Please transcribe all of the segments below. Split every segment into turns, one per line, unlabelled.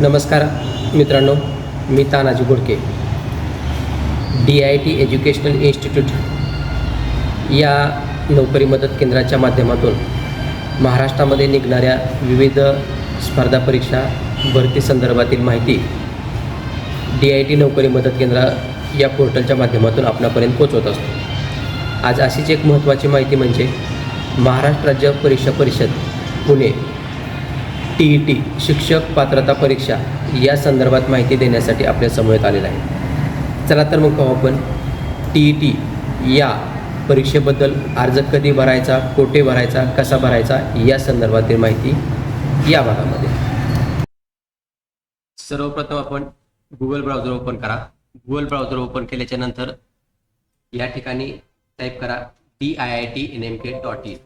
नमस्कार मित्रांनो, मी Tanaji गुडके. DIT educational institute या नोकरी मदत केंद्राच्या माध्यमातून महाराष्ट्रामध्ये निघणाऱ्या विविध स्पर्धा परीक्षा भरती संदर्भातील माहिती DIT नोकरी मदत केंद्र या पोर्टलच्या माध्यमातून आपणापर्यंत पोहोचवत असतो. आज अशीच एक महत्त्वाची माहिती म्हणजे महाराष्ट्र राज्य परीक्षा परिषद पुणे TET शिक्षक पात्रता परीक्षा या संदर्भात माहिती देण्यासाठी आपल्या समवेत आलेला आहे. चला तर मग पाहू आपण TET या परीक्षेबद्दल अर्ज कधी भरायचा, कोठे भरायचा, कसा भरायचा या संदर्भातील माहिती या भागामध्ये. सर्वप्रथम आपण गुगल ब्राउझर ओपन करा. गुगल ब्राउझर ओपन केल्याच्या नंतर या ठिकाणी टाईप करा DIITNMK.in.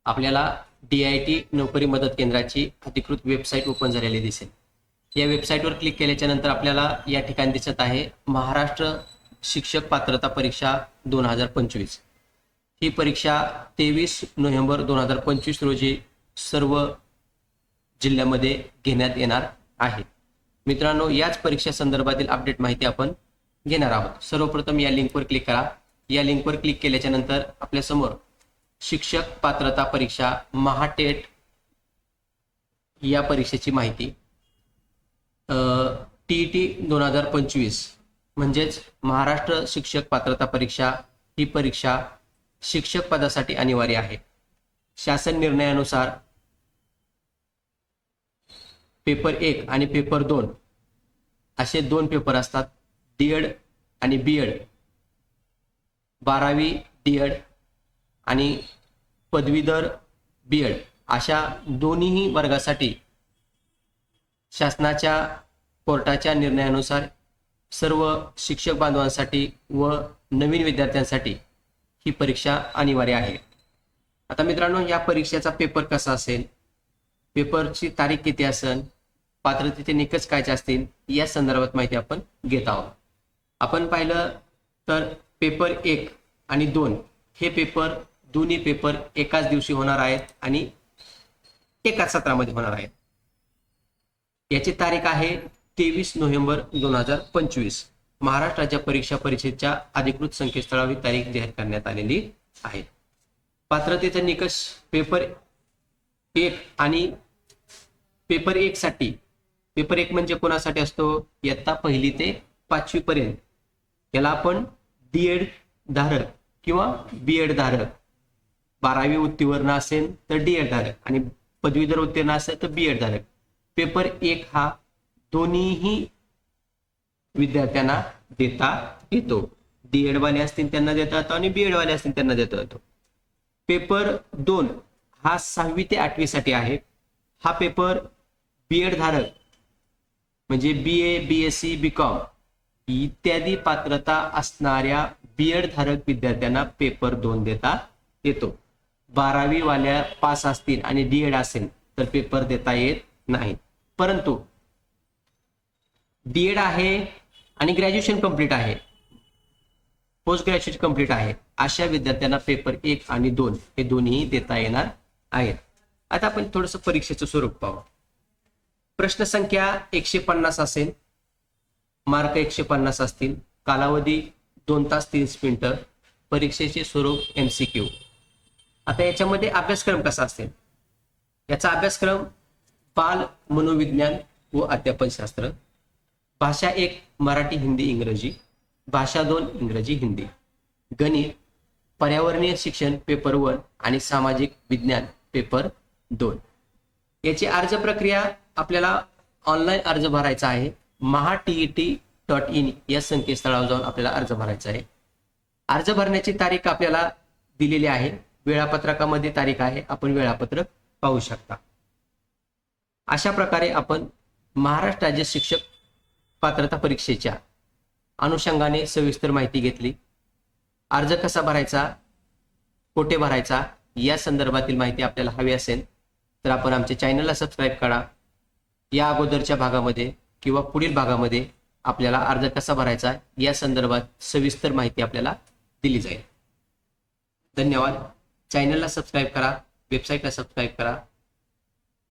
आपल्याला DIT नोकरी मदत केंद्राची अधिकृत वेबसाईट ओपन झालेली दिसेल. या वेबसाईटवर क्लिक केल्याच्या नंतर आपल्याला या ठिकाणी दिसत आहे महाराष्ट्र शिक्षक पात्रता परीक्षा 2025. ही परीक्षा 23 नोव्हेंबर 2025 रोजी सर्व जिल्ह्यामध्ये घेण्यात येणार आहे. मित्रांनो, याच परीक्षा संदर्भातील अपडेट माहिती आपण घेणार आहोत. सर्वप्रथम या लिंकवर क्लिक करा. या लिंकवर क्लिक केल्याच्या नंतर आपल्या समोर शिक्षक पात्रता परीक्षा महाटेट या परीक्षेची माहिती TET 2025 म्हणजेच महाराष्ट्र शिक्षक पात्रता परीक्षा ही परीक्षा शिक्षक पदासाठी अनिवार्य आहे. शासन निर्णयानुसार पेपर 1 आणि पेपर 2 असे 2 पेपर असतात. D.Ed आणि B.Ed, 12वी D.Ed आणि पदवीधर B.Ed अशा दोन्ही वर्गासाठी शासनाच्या कोर्टाच्या निर्णयानुसार सर्व शिक्षक बांधवांसाठी व नवीन विद्यार्थ्यांसाठी ही परीक्षा अनिवार्य आहे. आता मित्रांनो, या परीक्षेचा पेपर कसा असेल, पेपरची तारीख किती असेल, पात्रतेचे निकष काय असतील या संदर्भात माहिती आपण घेत आहोत. आपण पाहिलं तर पेपर 1 आणि 2 हे दोन्ही पेपर एकाच दिवशी होणार आहेत आणि एकाच सत्रामध्ये होणार आहेत. याची तारीख आहे 23 नोव्हेंबर 2025. महाराष्ट्र राज्य परीक्षा परिषदेच्या अधिकृत संकेतस्थळावर ही तारीख जाहीर करण्यात आलेली आहे. पात्रतेचा निकष पेपर 1 आणि पेपर 1 साठी, पेपर 1 म्हणजे कोणासाठी असतो, इयत्ता 1ली ते 5वी पर्यंत. याला आपण D.Ed धारक किंवा B.Ed धारक, 12वी उत्तीर्ण असेल तर D.Ed धारक आणि पदवीधर उत्तीर्ण असेल तर B.Ed धारक. पेपर 1 हा दोन्हीही विद्यार्थ्यांना देता येतो. D.Ed वाले असतील त्यांना देता येतो आणि B.Ed वाले असतील त्यांना देता येतो. पेपर 2 हा 6वी ते 8वी साठी आहे. हा पेपर B.Ed धारक म्हणजे BA, BSc, BCom इत्यादी पात्रता असणाऱ्या B.Ed धारक विद्यार्थ्यांना पेपर 2 देता येतो. 12वी वाल्या पास असतील आणि D.Ed असेल तर पेपर देता येत नाही. परंतु D.Ed आहे आणि ग्रॅज्युएशन कंप्लीट आहे, पोस्ट ग्रॅज्युएशन कंप्लीट आहे, अशा विद्यार्थ्यांना पेपर 1 आणि 2 हे दोन्ही देता येणार आहेत. आता आपण थोडंसं परीक्षेचं स्वरूप पाहू. प्रश्न संख्या 150 असेल, मार्क 150 असतील, कालावधी 2 तास 30 मिनिटं, परीक्षेचे स्वरूप MCQ. आता याच्यामध्ये अभ्यासक्रम कसा असेल, याचा अभ्यासक्रम बाल मनोविज्ञान व अध्यापनशास्त्र, भाषा 1 मराठी, हिंदी, इंग्रजी, भाषा 2 इंग्रजी, हिंदी, गणित, पर्यावरणीय शिक्षण पेपर 1 आणि सामाजिक विज्ञान पेपर 2. याची अर्ज प्रक्रिया आपल्याला ऑनलाईन अर्ज भरायचा आहे. mahatet.in या संकेतस्थळावर जाऊन आपल्याला अर्ज भरायचा आहे. अर्ज भरण्याची तारीख आपल्याला दिलेली आहे, वेळापत्रकामध्ये तारीख आहे, आपण वेळापत्रक पाहू शकता. अशा प्रकारे आपण महाराष्ट्र राज्य शिक्षक पात्रता परीक्षेच्या अनुषंगाने सविस्तर माहिती घेतली. अर्ज कसा भरायचा, कोठे भरायचा या संदर्भातील माहिती आपल्याला हवी असेल तर आपण आमच्या चॅनलला सबस्क्राईब करा. या अगोदरच्या भागामध्ये किंवा पुढील भागामध्ये आपल्याला अर्ज कसा भरायचा या संदर्भात सविस्तर माहिती आपल्याला दिली जाईल. धन्यवाद. चॅनलला सबस्क्राईब करा, वेबसाईटला सबस्क्राईब करा.